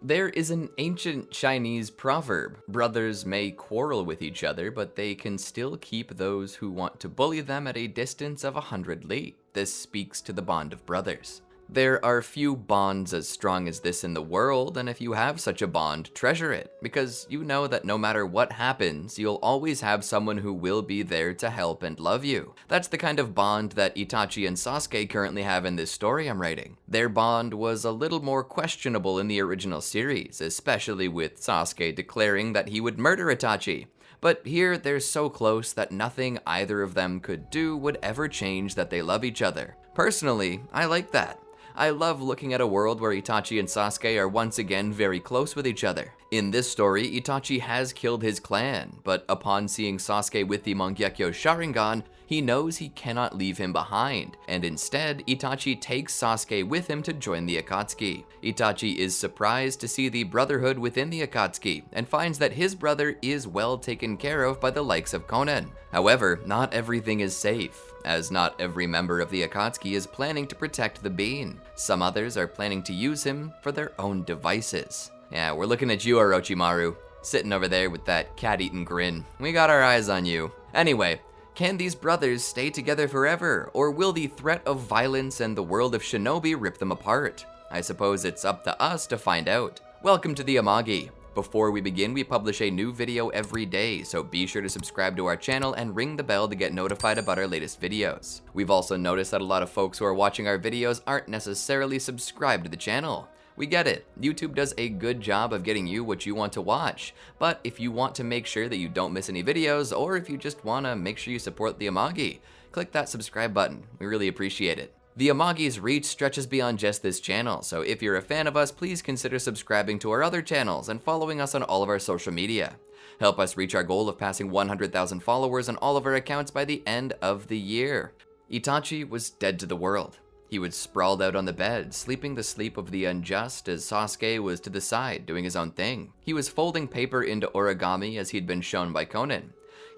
There is an ancient Chinese proverb: brothers may quarrel with each other, but they can still keep those who want to bully them at a distance of 100 li. This speaks to the bond of brothers. There are few bonds as strong as this in the world, and if you have such a bond, treasure it, because you know that no matter what happens, you'll always have someone who will be there to help and love you. That's the kind of bond that Itachi and Sasuke currently have in this story I'm writing. Their bond was a little more questionable in the original series, especially with Sasuke declaring that he would murder Itachi. But here, they're so close that nothing either of them could do would ever change that they love each other. Personally, I like that. I love looking at a world where Itachi and Sasuke are once again very close with each other. In this story, Itachi has killed his clan, but upon seeing Sasuke with the Mangekyo Sharingan, he knows he cannot leave him behind, and instead, Itachi takes Sasuke with him to join the Akatsuki. Itachi is surprised to see the brotherhood within the Akatsuki, and finds that his brother is well taken care of by the likes of Konan. However, not everything is safe, as not every member of the Akatsuki is planning to protect the bean. Some others are planning to use him for their own devices. Yeah, we're looking at you, Orochimaru, sitting over there with that cat-eatin grin. We got our eyes on you. Anyway, can these brothers stay together forever, or will the threat of violence and the world of Shinobi rip them apart? I suppose it's up to us to find out. Welcome to the Amagi. Before we begin, we publish a new video every day, so be sure to subscribe to our channel and ring the bell to get notified about our latest videos. We've also noticed that a lot of folks who are watching our videos aren't necessarily subscribed to the channel. We get it, YouTube does a good job of getting you what you want to watch, but if you want to make sure that you don't miss any videos, or if you just want to make sure you support the Amagi, click that subscribe button. We really appreciate it. The Amagi's reach stretches beyond just this channel, so if you're a fan of us, please consider subscribing to our other channels and following us on all of our social media. Help us reach our goal of passing 100,000 followers on all of our accounts by the end of the year. Itachi was dead to the world. He was sprawled out on the bed, sleeping the sleep of the unjust, as Sasuke was to the side, doing his own thing. He was folding paper into origami as he'd been shown by Konan.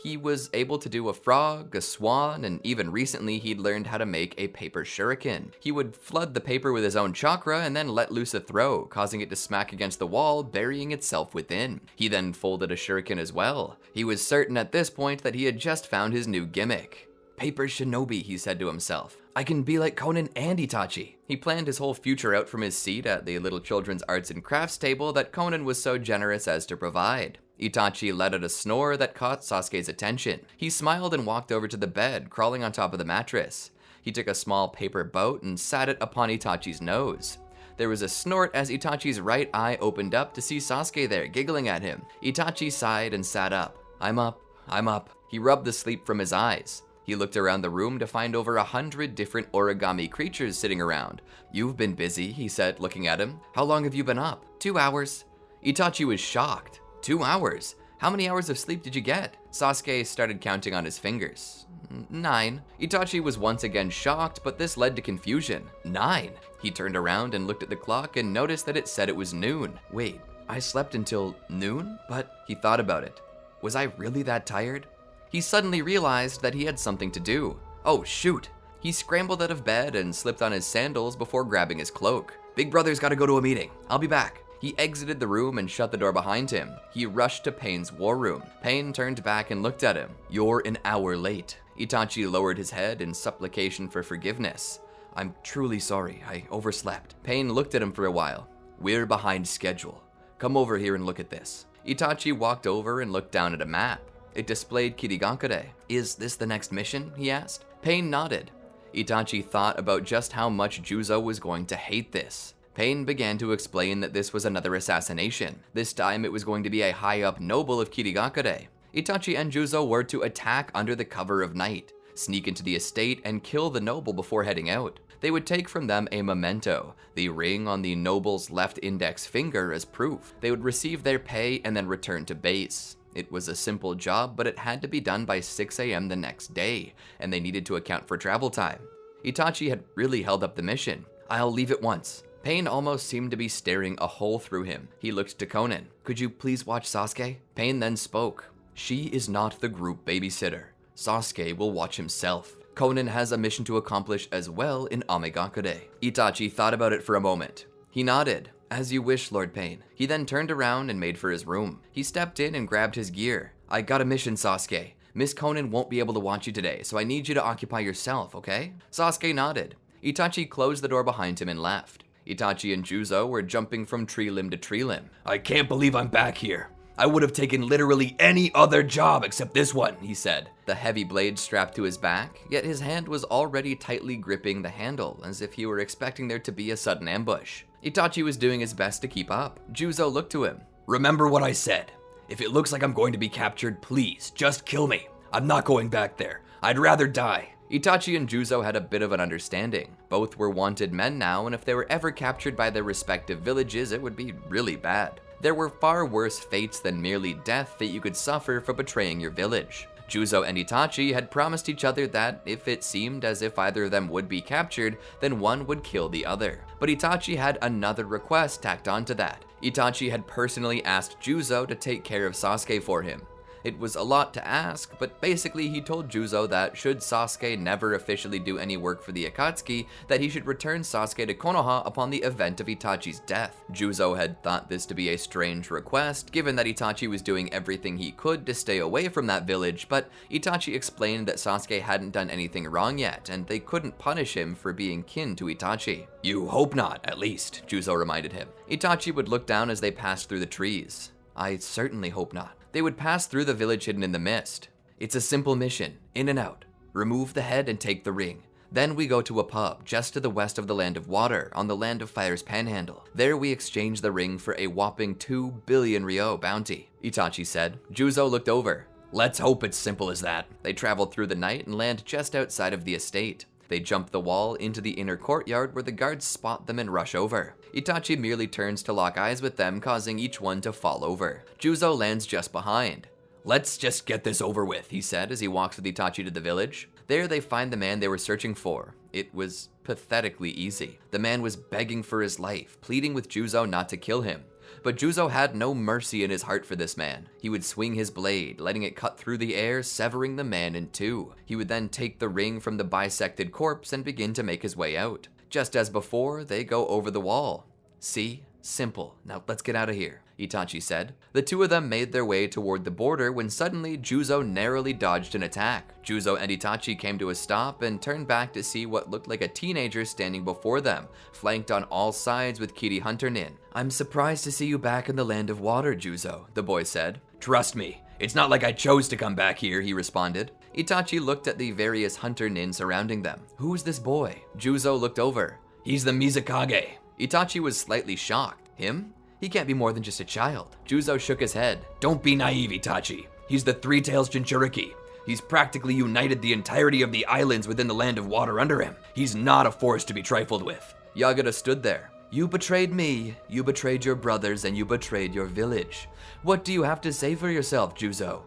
He was able to do a frog, a swan, and even recently he'd learned how to make a paper shuriken. He would flood the paper with his own chakra and then let loose a throw, causing it to smack against the wall, burying itself within. He then folded a shuriken as well. He was certain at this point that he had just found his new gimmick. Paper shinobi, he said to himself. I can be like Konan and Itachi. He planned his whole future out from his seat at the little children's arts and crafts table that Konan was so generous as to provide. Itachi let out a snore that caught Sasuke's attention. He smiled and walked over to the bed, crawling on top of the mattress. He took a small paper boat and sat it upon Itachi's nose. There was a snort as Itachi's right eye opened up to see Sasuke there, giggling at him. Itachi sighed and sat up. I'm up, I'm up. He rubbed the sleep from his eyes. He looked around the room to find over 100 different origami creatures sitting around. You've been busy, he said, looking at him. How long have you been up? 2 hours. Itachi was shocked. 2 hours? How many hours of sleep did you get? Sasuke started counting on his fingers. 9. Itachi was once again shocked, but this led to confusion. 9. He turned around and looked at the clock and noticed that it said it was noon. Wait, I slept until noon? But he thought about it. Was I really that tired? He suddenly realized that he had something to do. Oh shoot! He scrambled out of bed and slipped on his sandals before grabbing his cloak. Big brother's gotta go to a meeting. I'll be back. He exited the room and shut the door behind him. He rushed to Pain's war room. Pain turned back and looked at him. You're an hour late. Itachi lowered his head in supplication for forgiveness. I'm truly sorry, I overslept. Pain looked at him for a while. We're behind schedule. Come over here and look at this. Itachi walked over and looked down at a map. It displayed Kirigakure. Is this the next mission? He asked. Pain nodded. Itachi thought about just how much Juzo was going to hate this. Pain began to explain that this was another assassination. This time it was going to be a high-up noble of Kirigakure. Itachi and Juzo were to attack under the cover of night, sneak into the estate, and kill the noble before heading out. They would take from them a memento, the ring on the noble's left index finger, as proof. They would receive their pay and then return to base. It was a simple job, but it had to be done by 6 a.m. the next day, and they needed to account for travel time. Itachi had really held up the mission. I'll leave at once. Pain almost seemed to be staring a hole through him. He looked to Konan. Could you please watch Sasuke? Pain then spoke. She is not the group babysitter. Sasuke will watch himself. Konan has a mission to accomplish as well in Amagakure. Itachi thought about it for a moment. He nodded. As you wish, Lord Pain. He then turned around and made for his room. He stepped in and grabbed his gear. I got a mission, Sasuke. Miss Konan won't be able to watch you today, so I need you to occupy yourself, okay? Sasuke nodded. Itachi closed the door behind him and left. Itachi and Juzo were jumping from tree limb to tree limb. I can't believe I'm back here. I would have taken literally any other job except this one, he said, the heavy blade strapped to his back, yet his hand was already tightly gripping the handle, as if he were expecting there to be a sudden ambush. Itachi was doing his best to keep up. Juzo looked to him. Remember what I said. If it looks like I'm going to be captured, please, just kill me. I'm not going back there. I'd rather die. Itachi and Juzo had a bit of an understanding. Both were wanted men now, and if they were ever captured by their respective villages, it would be really bad. There were far worse fates than merely death that you could suffer for betraying your village. Juzo and Itachi had promised each other that if it seemed as if either of them would be captured, then one would kill the other. But Itachi had another request tacked onto that. Itachi had personally asked Juzo to take care of Sasuke for him. It was a lot to ask, but basically he told Juzo that should Sasuke never officially do any work for the Akatsuki, that he should return Sasuke to Konoha upon the event of Itachi's death. Juzo had thought this to be a strange request, given that Itachi was doing everything he could to stay away from that village, but Itachi explained that Sasuke hadn't done anything wrong yet, and they couldn't punish him for being kin to Itachi. You hope not, at least, Juzo reminded him. Itachi would look down as they passed through the trees. I certainly hope not. They would pass through the village hidden in the mist. It's a simple mission, in and out. Remove the head and take the ring. Then we go to a pub just to the west of the Land of Water on the Land of Fire's panhandle. There we exchange the ring for a whopping 2 billion ryo bounty, Itachi said. Juzo looked over. Let's hope it's simple as that. They traveled through the night and land just outside of the estate. They jump the wall into the inner courtyard where the guards spot them and rush over. Itachi merely turns to lock eyes with them, causing each one to fall over. Juzo lands just behind. Let's just get this over with, he said as he walks with Itachi to the village. There they find the man they were searching for. It was pathetically easy. The man was begging for his life, pleading with Juzo not to kill him. But Juzo had no mercy in his heart for this man. He would swing his blade, letting it cut through the air, severing the man in two. He would then take the ring from the bisected corpse and begin to make his way out. Just as before, they go over the wall. See? Simple. Now let's get out of here, Itachi said. The two of them made their way toward the border when suddenly Juzo narrowly dodged an attack. Juzo and Itachi came to a stop and turned back to see what looked like a teenager standing before them, flanked on all sides with Kiri Hunter Nin. I'm surprised to see you back in the Land of Water, Juzo, the boy said. Trust me, it's not like I chose to come back here, he responded. Itachi looked at the various Hunter Nin surrounding them. Who's this boy? Juzo looked over. He's the Mizukage. Itachi was slightly shocked. Him? He can't be more than just a child. Juzo shook his head. Don't be naive, Itachi. He's the Three Tails Jinchuriki. He's practically united the entirety of the islands within the Land of Water under him. He's not a force to be trifled with. Yagata stood there. You betrayed me, you betrayed your brothers, and you betrayed your village. What do you have to say for yourself, Juzo?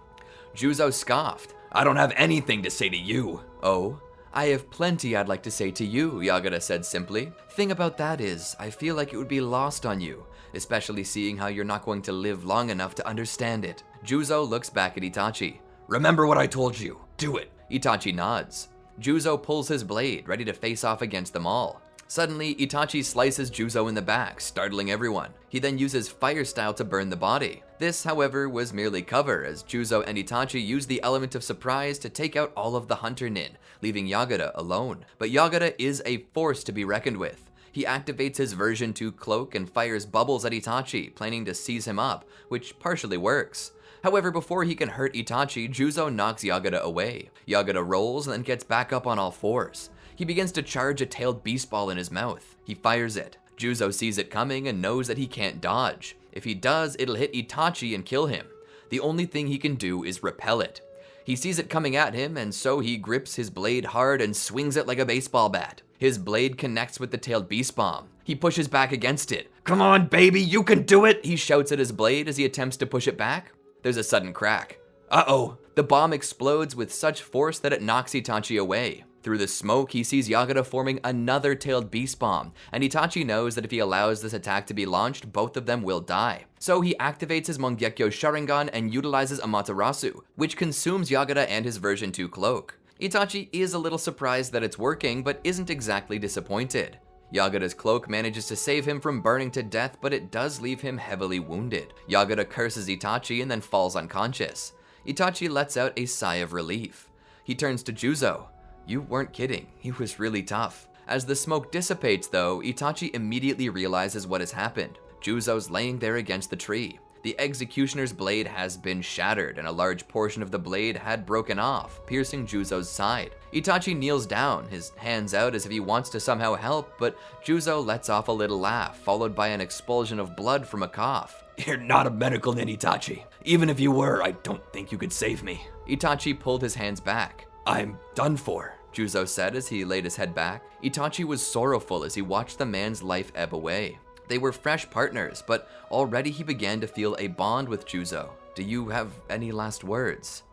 Juzo scoffed. I don't have anything to say to you. Oh? I have plenty I'd like to say to you, Yagata said simply. Thing about that is, I feel like it would be lost on you, especially seeing how you're not going to live long enough to understand it. Juzo looks back at Itachi. Remember what I told you. Do it. Itachi nods. Juzo pulls his blade, ready to face off against them all. Suddenly, Itachi slices Juzo in the back, startling everyone. He then uses fire style to burn the body. This, however, was merely cover, as Juzo and Itachi used the element of surprise to take out all of the Hunter Nin, leaving Yagata alone. But Yagata is a force to be reckoned with. He activates his version 2 cloak and fires bubbles at Itachi, planning to seize him up, which partially works. However, before he can hurt Itachi, Juzo knocks Yagata away. Yagata rolls and then gets back up on all fours. He begins to charge a tailed beast ball in his mouth. He fires it. Juzo sees it coming and knows that he can't dodge. If he does, it'll hit Itachi and kill him. The only thing he can do is repel it. He sees it coming at him, and so he grips his blade hard and swings it like a baseball bat. His blade connects with the tailed beast bomb. He pushes back against it. Come on, baby, you can do it! He shouts at his blade as he attempts to push it back. There's a sudden crack. Uh-oh. The bomb explodes with such force that it knocks Itachi away. Through the smoke, he sees Yagata forming another tailed beast bomb, and Itachi knows that if he allows this attack to be launched, both of them will die. So he activates his Mangekyo Sharingan and utilizes Amaterasu, which consumes Yagata and his version 2 cloak. Itachi is a little surprised that it's working, but isn't exactly disappointed. Yagura's cloak manages to save him from burning to death, but it does leave him heavily wounded. Yagura curses Itachi and then falls unconscious. Itachi lets out a sigh of relief. He turns to Juzo. You weren't kidding, he was really tough. As the smoke dissipates though, Itachi immediately realizes what has happened. Juzo's laying there against the tree. The executioner's blade has been shattered, and a large portion of the blade had broken off, piercing Juzo's side. Itachi kneels down, his hands out as if he wants to somehow help, but Juzo lets off a little laugh, followed by an expulsion of blood from a cough. You're not a medical nin, Itachi. Even if you were, I don't think you could save me. Itachi pulled his hands back. I'm done for, Juzo said as he laid his head back. Itachi was sorrowful as he watched the man's life ebb away. They were fresh partners, but already he began to feel a bond with Juzo. Do you have any last words?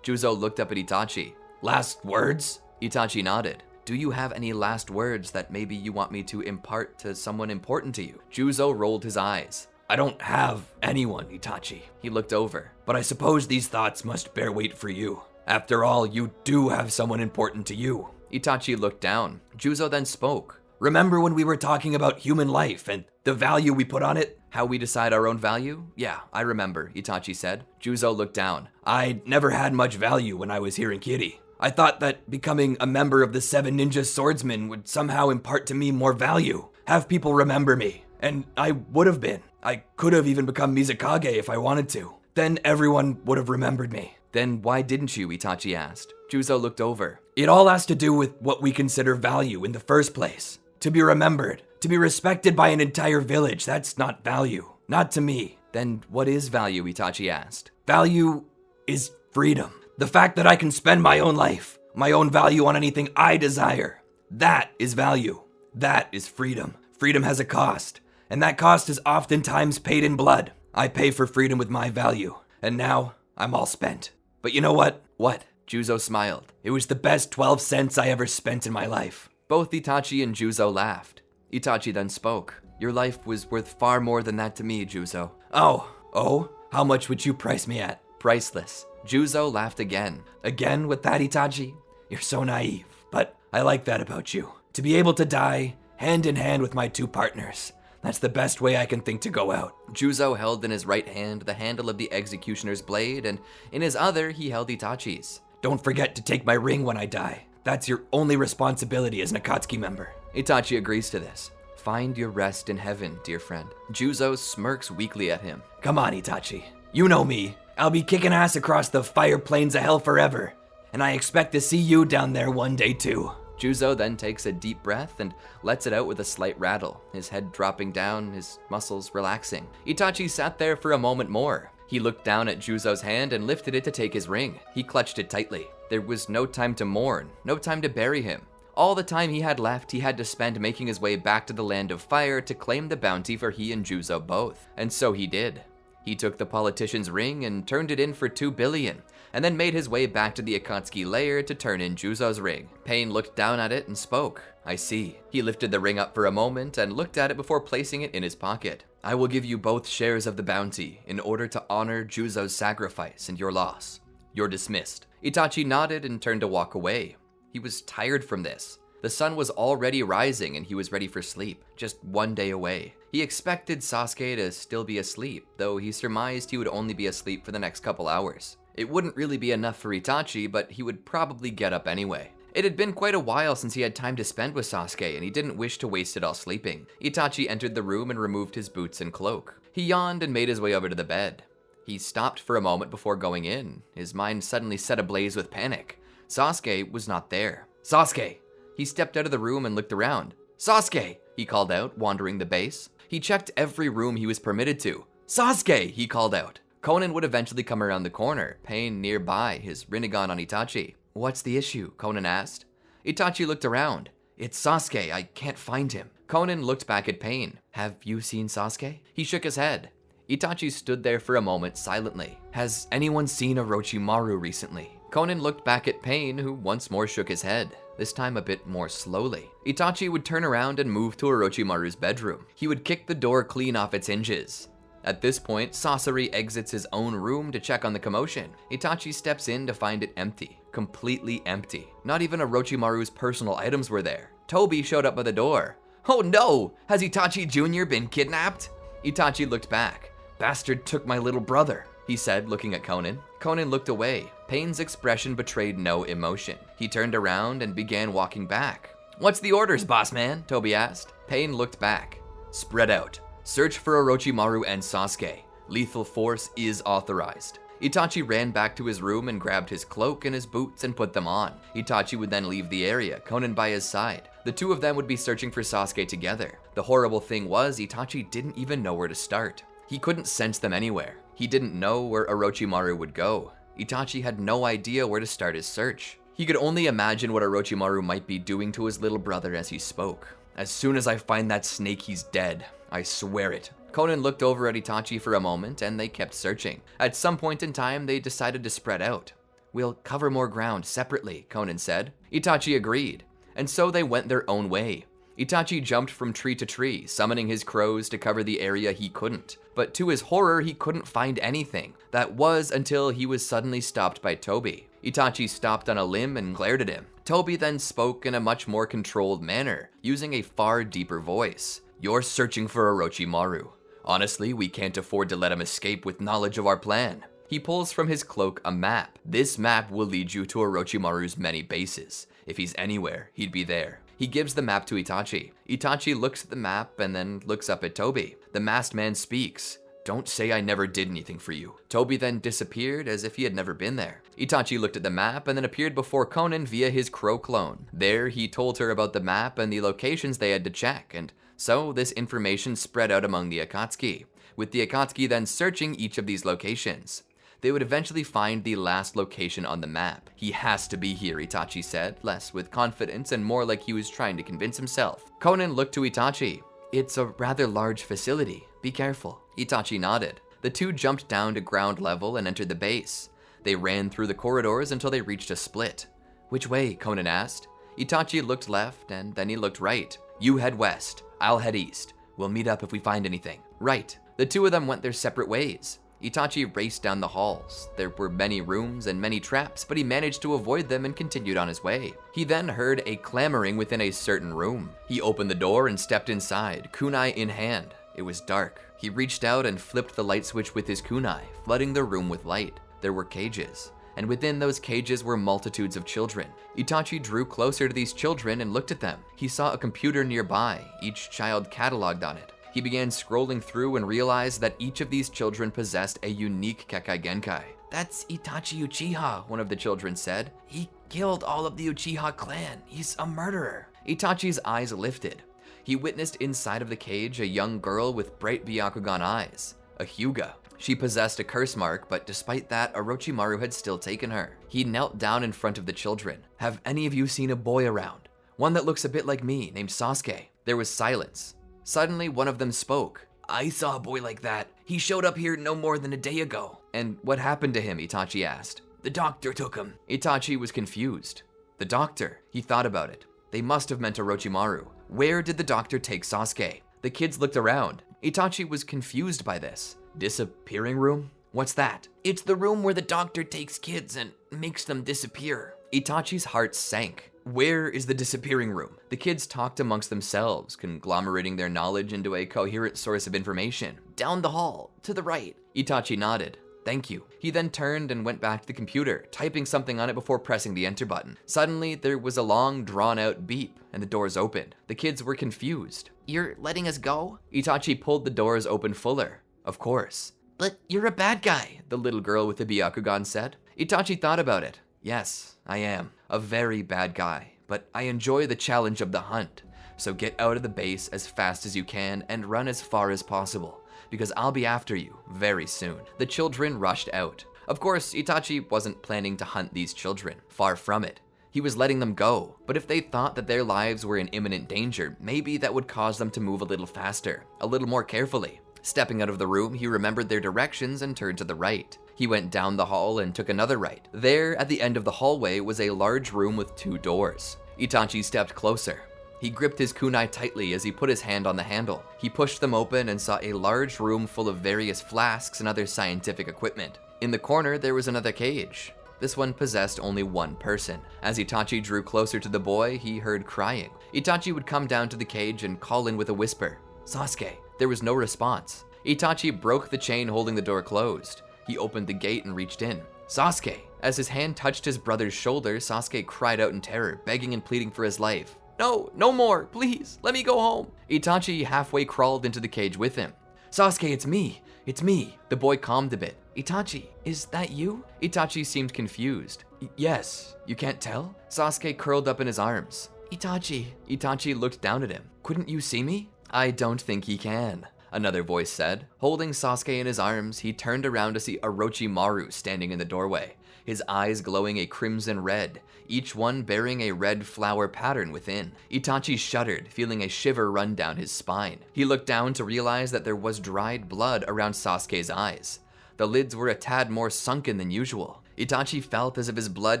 Juzo looked up at Itachi. Last words? Itachi nodded. Do you have any last words that maybe you want me to impart to someone important to you? Juzo rolled his eyes. I don't have anyone, Itachi. He looked over. But I suppose these thoughts must bear weight for you. After all, you do have someone important to you. Itachi looked down. Juzo then spoke. Remember when we were talking about human life and the value we put on it? How we decide our own value? Yeah, I remember, Itachi said. Juzo looked down. I never had much value when I was here in Kiri. I thought that becoming a member of the 7 Ninja Swordsmen would somehow impart to me more value. Have people remember me. And I would have been. I could have even become Mizukage if I wanted to. Then everyone would have remembered me. Then why didn't you? Itachi asked. Juzo looked over. It all has to do with what we consider value in the first place. To be remembered, to be respected by an entire village, that's not value. Not to me. Then what is value? Itachi asked. Value is freedom. The fact that I can spend my own life, my own value on anything I desire. That is value. That is freedom. Freedom has a cost, and that cost is oftentimes paid in blood. I pay for freedom with my value, and now I'm all spent. But you know what? What? Juzo smiled. It was the best 12 cents I ever spent in my life. Both Itachi and Juzo laughed. Itachi then spoke. Your life was worth far more than that to me, Juzo. Oh? How much would you price me at? Priceless. Juzo laughed again. Again with that, Itachi? You're so naive, but I like that about you. To be able to die hand in hand with my 2 partners. That's the best way I can think to go out. Juzo held in his right hand the handle of the executioner's blade, and in his other he held Itachi's. Don't forget to take my ring when I die. That's your only responsibility as an Akatsuki member. Itachi agrees to this. Find your rest in heaven, dear friend. Juzo smirks weakly at him. Come on, Itachi. You know me. I'll be kicking ass across the fire plains of hell forever. And I expect to see you down there one day too. Juzo then takes a deep breath and lets it out with a slight rattle, his head dropping down, his muscles relaxing. Itachi sat there for a moment more. He looked down at Juzo's hand and lifted it to take his ring. He clutched it tightly. There was no time to mourn, no time to bury him. All the time he had left, he had to spend making his way back to the land of fire to claim the bounty for he and Juzo both. And so he did. He took the politician's ring and turned it in for 2 billion, and then made his way back to the Akatsuki lair to turn in Juzo's ring. Pain looked down at it and spoke. I see. He lifted the ring up for a moment and looked at it before placing it in his pocket. I will give you both shares of the bounty in order to honor Juzo's sacrifice and your loss. You're dismissed. Itachi nodded and turned to walk away. He was tired from this. The sun was already rising and he was ready for sleep, just 1 day away. He expected Sasuke to still be asleep, though he surmised he would only be asleep for the next couple hours. It wouldn't really be enough for Itachi, but he would probably get up anyway. It had been quite a while since he had time to spend with Sasuke, and he didn't wish to waste it all sleeping. Itachi entered the room and removed his boots and cloak. He yawned and made his way over to the bed. He stopped for a moment before going in. His mind suddenly set ablaze with panic. Sasuke was not there. Sasuke! He stepped out of the room and looked around. Sasuke! He called out, wandering the base. He checked every room he was permitted to. Sasuke! He called out. Konan would eventually come around the corner, Pain nearby, his Rinnegan on Itachi. What's the issue? Konan asked. Itachi looked around. It's Sasuke, I can't find him. Konan looked back at Pain. Have you seen Sasuke? He shook his head. Itachi stood there for a moment silently. Has anyone seen Orochimaru recently? Konan looked back at Pain, who once more shook his head, this time a bit more slowly. Itachi would turn around and move to Orochimaru's bedroom. He would kick the door clean off its hinges. At this point, Sasori exits his own room to check on the commotion. Itachi steps in to find it empty. Completely empty. Not even Orochimaru's personal items were there. Tobi showed up by the door. Oh no! Has Itachi Jr. been kidnapped? Itachi looked back. Bastard took my little brother, he said, looking at Konan. Konan looked away. Pain's expression betrayed no emotion. He turned around and began walking back. What's the orders, boss man? Toby asked. Pain looked back. Spread out. Search for Orochimaru and Sasuke. Lethal force is authorized. Itachi ran back to his room and grabbed his cloak and his boots and put them on. Itachi would then leave the area, Konan by his side. The two of them would be searching for Sasuke together. The horrible thing was, Itachi didn't even know where to start. He couldn't sense them anywhere. He didn't know where Orochimaru would go. Itachi had no idea where to start his search. He could only imagine what Orochimaru might be doing to his little brother as he spoke. As soon as I find that snake, he's dead. I swear it. Konan looked over at Itachi for a moment, and they kept searching. At some point in time, they decided to spread out. We'll cover more ground separately, Konan said. Itachi agreed, and so they went their own way. Itachi jumped from tree to tree, summoning his crows to cover the area he couldn't. But to his horror, he couldn't find anything. That was until he was suddenly stopped by Toby. Itachi stopped on a limb and glared at him. Toby then spoke in a much more controlled manner, using a far deeper voice. You're searching for Orochimaru. Honestly, we can't afford to let him escape with knowledge of our plan. He pulls from his cloak a map. This map will lead you to Orochimaru's many bases. If he's anywhere, he'd be there. He gives the map to Itachi. Itachi looks at the map and then looks up at Toby. The masked man speaks. Don't say I never did anything for you. Toby then disappeared as if he had never been there. Itachi looked at the map and then appeared before Konan via his crow clone. There, he told her about the map and the locations they had to check, and so this information spread out among the Akatsuki, with the Akatsuki then searching each of these locations. They would eventually find the last location on the map. He has to be here, Itachi said, less with confidence and more like he was trying to convince himself. Konan looked to Itachi. It's a rather large facility. Be careful. Itachi nodded. The two jumped down to ground level and entered the base. They ran through the corridors until they reached a split. Which way? Konan asked. Itachi looked left and then he looked right. You head west. I'll head east. We'll meet up if we find anything. Right. The two of them went their separate ways. Itachi raced down the halls. There were many rooms and many traps, but he managed to avoid them and continued on his way. He then heard a clamoring within a certain room. He opened the door and stepped inside, kunai in hand. It was dark. He reached out and flipped the light switch with his kunai, flooding the room with light. There were cages, and within those cages were multitudes of children. Itachi drew closer to these children and looked at them. He saw a computer nearby, each child cataloged on it. He began scrolling through and realized that each of these children possessed a unique Kekkei Genkai. That's Itachi Uchiha, one of the children said. He killed all of the Uchiha clan. He's a murderer. Itachi's eyes lifted. He witnessed inside of the cage a young girl with bright Byakugan eyes, a Hyuga. She possessed a curse mark, but despite that, Orochimaru had still taken her. He knelt down in front of the children. Have any of you seen a boy around? One that looks a bit like me, named Sasuke. There was silence. Suddenly, one of them spoke. I saw a boy like that. He showed up here no more than a day ago. And what happened to him? Itachi asked. The doctor took him. Itachi was confused. The doctor. He thought about it. They must have meant Orochimaru. Where did the doctor take Sasuke? The kids looked around. Itachi was confused by this. Disappearing room? What's that? It's the room where the doctor takes kids and makes them disappear. Itachi's heart sank. Where is the disappearing room? The kids talked amongst themselves, conglomerating their knowledge into a coherent source of information. Down the hall, to the right. Itachi nodded. Thank you. He then turned and went back to the computer, typing something on it before pressing the enter button. Suddenly, there was a long, drawn-out beep, and the doors opened. The kids were confused. You're letting us go? Itachi pulled the doors open fuller. Of course. But you're a bad guy, the little girl with the Byakugan said. Itachi thought about it. Yes, I am. A very bad guy, but I enjoy the challenge of the hunt. So get out of the base as fast as you can and run as far as possible, because I'll be after you very soon. The children rushed out. Of course, Itachi wasn't planning to hunt these children. Far from it. He was letting them go, but if they thought that their lives were in imminent danger, maybe that would cause them to move a little faster, a little more carefully. Stepping out of the room, he remembered their directions and turned to the right. He went down the hall and took another right. There, at the end of the hallway, was a large room with 2 doors. Itachi stepped closer. He gripped his kunai tightly as he put his hand on the handle. He pushed them open and saw a large room full of various flasks and other scientific equipment. In the corner, there was another cage. This one possessed only one person. As Itachi drew closer to the boy, he heard crying. Itachi would come down to the cage and call in with a whisper, "Sasuke." There was no response. Itachi broke the chain holding the door closed. He opened the gate and reached in. "Sasuke!" As his hand touched his brother's shoulder, Sasuke cried out in terror, begging and pleading for his life. "No, no more, please, let me go home." Itachi halfway crawled into the cage with him. "Sasuke, it's me. It's me." The boy calmed a bit. "Itachi, is that you?" Itachi seemed confused. "Yes, you can't tell?" Sasuke curled up in his arms. "Itachi." Itachi looked down at him. "Couldn't you see me?" "I don't think he can," another voice said. Holding Sasuke in his arms, he turned around to see Orochimaru standing in the doorway, his eyes glowing a crimson red, each one bearing a red flower pattern within. Itachi shuddered, feeling a shiver run down his spine. He looked down to realize that there was dried blood around Sasuke's eyes. The lids were a tad more sunken than usual. Itachi felt as if his blood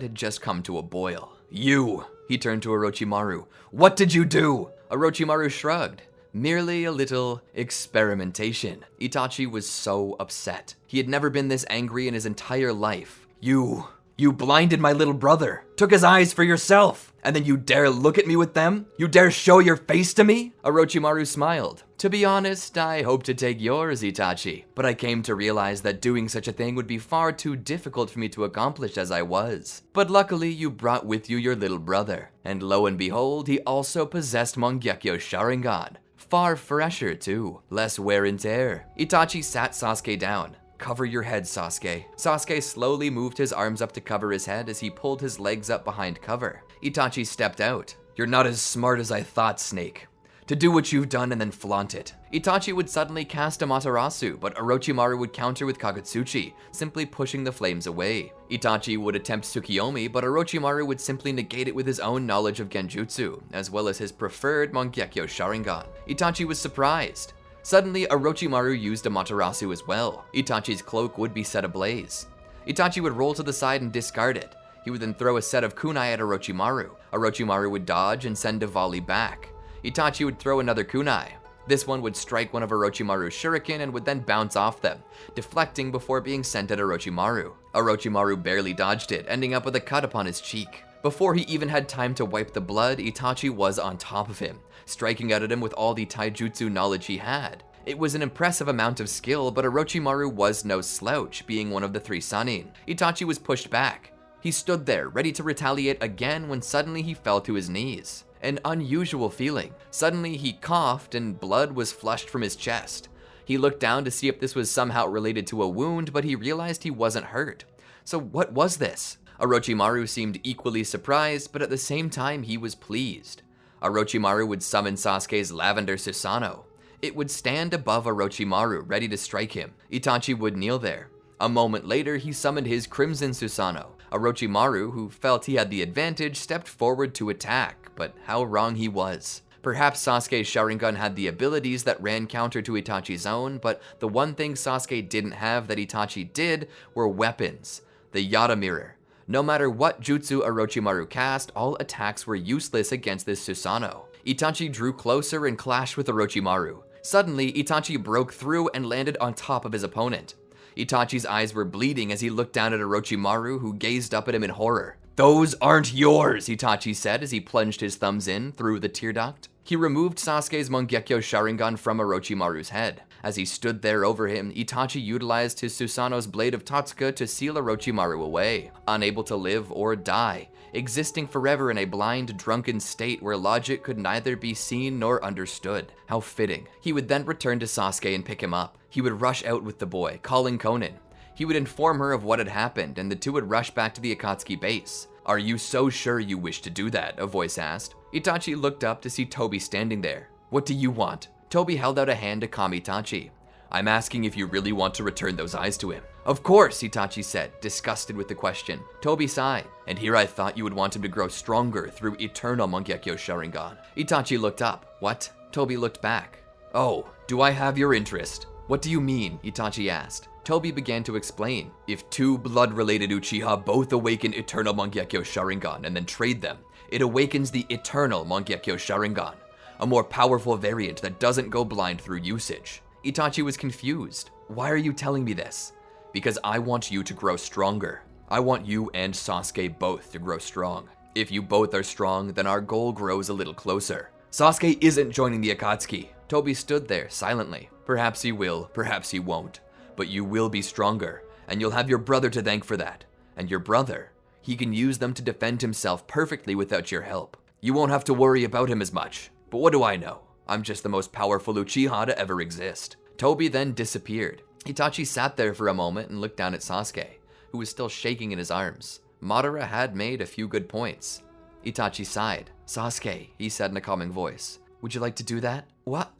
had just come to a boil. "You!" He turned to Orochimaru. "What did you do?" Orochimaru shrugged. "Merely a little experimentation." Itachi was so upset. He had never been this angry in his entire life. You blinded my little brother, took his eyes for yourself, and then you dare look at me with them? You dare show your face to me? Orochimaru smiled. "To be honest, I hoped to take yours, Itachi, but I came to realize that doing such a thing would be far too difficult for me to accomplish as I was. But luckily you brought with you your little brother, and lo and behold, he also possessed Mangekyo Sharingan. Far fresher too, less wear and tear." Itachi sat Sasuke down. "Cover your head, Sasuke." Sasuke slowly moved his arms up to cover his head as he pulled his legs up behind cover. Itachi stepped out. "You're not as smart as I thought, Snake. To do what you've done and then flaunt it." Itachi would suddenly cast a Materasu, but Orochimaru would counter with Akatsuki, simply pushing the flames away. Itachi would attempt Tsukiyomi, but Orochimaru would simply negate it with his own knowledge of Genjutsu, as well as his preferred Mangekyo Sharingan. Itachi was surprised. Suddenly, Orochimaru used a Materasu as well. Itachi's cloak would be set ablaze. Itachi would roll to the side and discard it. He would then throw a set of kunai at Orochimaru. Orochimaru would dodge and send a volley back. Itachi would throw another kunai. This one would strike one of Orochimaru's shuriken and would then bounce off them, deflecting before being sent at Orochimaru. Orochimaru barely dodged it, ending up with a cut upon his cheek. Before he even had time to wipe the blood, Itachi was on top of him, striking out at him with all the taijutsu knowledge he had. It was an impressive amount of skill, but Orochimaru was no slouch, being one of the three Sannin. Itachi was pushed back. He stood there, ready to retaliate again when suddenly he fell to his knees. An unusual feeling. Suddenly he coughed and blood was flushed from his chest. He looked down to see if this was somehow related to a wound, but he realized he wasn't hurt. So what was this? Orochimaru seemed equally surprised, but at the same time he was pleased. Orochimaru would summon Sasuke's Lavender Susanoo. It would stand above Orochimaru, ready to strike him. Itachi would kneel there. A moment later, he summoned his Crimson Susanoo. Orochimaru, who felt he had the advantage, stepped forward to attack, but how wrong he was. Perhaps Sasuke's Sharingan had the abilities that ran counter to Itachi's own, but the one thing Sasuke didn't have that Itachi did were weapons. The Yata Mirror. No matter what jutsu Orochimaru cast, all attacks were useless against this Susanoo. Itachi drew closer and clashed with Orochimaru. Suddenly, Itachi broke through and landed on top of his opponent. Itachi's eyes were bleeding as he looked down at Orochimaru, who gazed up at him in horror. "Those aren't yours," Itachi said as he plunged his thumbs in through the tear duct. He removed Sasuke's Mangekyo Sharingan from Orochimaru's head. As he stood there over him, Itachi utilized his Susanoo's blade of Tatsuka to seal Orochimaru away, unable to live or die, existing forever in a blind, drunken state where logic could neither be seen nor understood. How fitting. He would then return to Sasuke and pick him up. He would rush out with the boy, calling Konan. He would inform her of what had happened, and the two would rush back to the Akatsuki base. "Are you so sure you wish to do that?" a voice asked. Itachi looked up to see Tobi standing there. "What do you want?" Tobi held out a hand to calm Itachi. "I'm asking if you really want to return those eyes to him." "Of course," Itachi said, disgusted with the question. Tobi sighed. "And here I thought you would want him to grow stronger through eternal Mangekyo Sharingan." Itachi looked up. "What?" Tobi looked back. "Oh, do I have your interest?" "What do you mean?" Itachi asked. Tobi began to explain. "If two blood-related Uchiha both awaken eternal Mangekyo Sharingan and then trade them, it awakens the eternal Mangekyo Sharingan, a more powerful variant that doesn't go blind through usage." Itachi was confused. "Why are you telling me this?" "Because I want you to grow stronger." I want you and Sasuke both to grow strong. If you both are strong, then our goal grows a little closer. Sasuke isn't joining the Akatsuki. Toby stood there silently. Perhaps he will, perhaps he won't. But you will be stronger, and you'll have your brother to thank for that. And your brother, he can use them to defend himself perfectly without your help. You won't have to worry about him as much. But what do I know? I'm just the most powerful Uchiha to ever exist. Toby then disappeared. Itachi sat there for a moment and looked down at Sasuke, who was still shaking in his arms. Madara had made a few good points. Itachi sighed. Sasuke, he said in a calming voice, would you like to do that? What?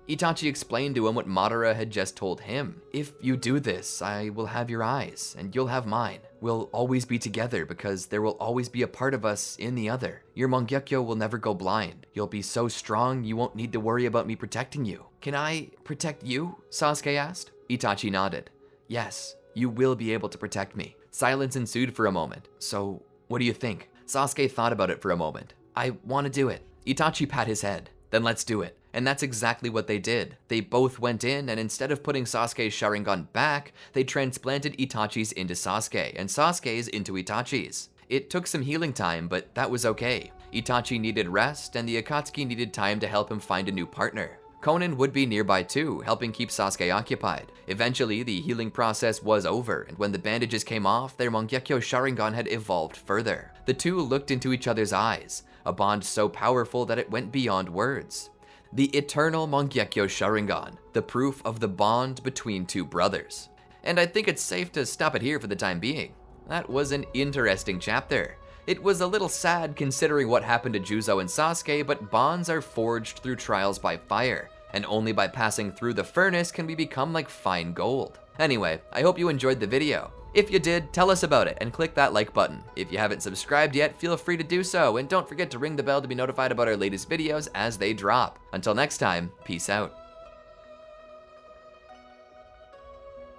Itachi explained to him what Madara had just told him. If you do this, I will have your eyes, and you'll have mine. We'll always be together because there will always be a part of us in the other. Your Mangekyo will never go blind. You'll be so strong you won't need to worry about me protecting you. Can I protect you? Sasuke asked. Itachi nodded. Yes, you will be able to protect me. Silence ensued for a moment. So, what do you think? Sasuke thought about it for a moment. I want to do it. Itachi pat his head. Then let's do it. And that's exactly what they did. They both went in, and instead of putting Sasuke's Sharingan back, they transplanted Itachi's into Sasuke, and Sasuke's into Itachi's. It took some healing time, but that was okay. Itachi needed rest, and the Akatsuki needed time to help him find a new partner. Konan would be nearby too, helping keep Sasuke occupied. Eventually, the healing process was over, and when the bandages came off, their Mangekyo Sharingan had evolved further. The two looked into each other's eyes, a bond so powerful that it went beyond words. The eternal Mangekyo Sharingan, the proof of the bond between two brothers. And I think it's safe to stop it here for the time being. That was an interesting chapter. It was a little sad considering what happened to Juzo and Sasuke, but bonds are forged through trials by fire, and only by passing through the furnace can we become like fine gold. Anyway, I hope you enjoyed the video. If you did, tell us about it and click that like button. If you haven't subscribed yet, feel free to do so, and don't forget to ring the bell to be notified about our latest videos as they drop. Until next time, peace out.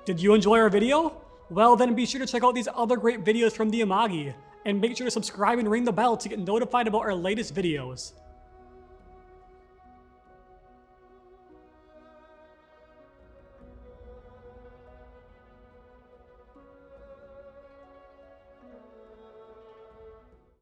Did you enjoy our video? Well then be sure to check out these other great videos from the Amagi, and make sure to subscribe and ring the bell to get notified about our latest videos.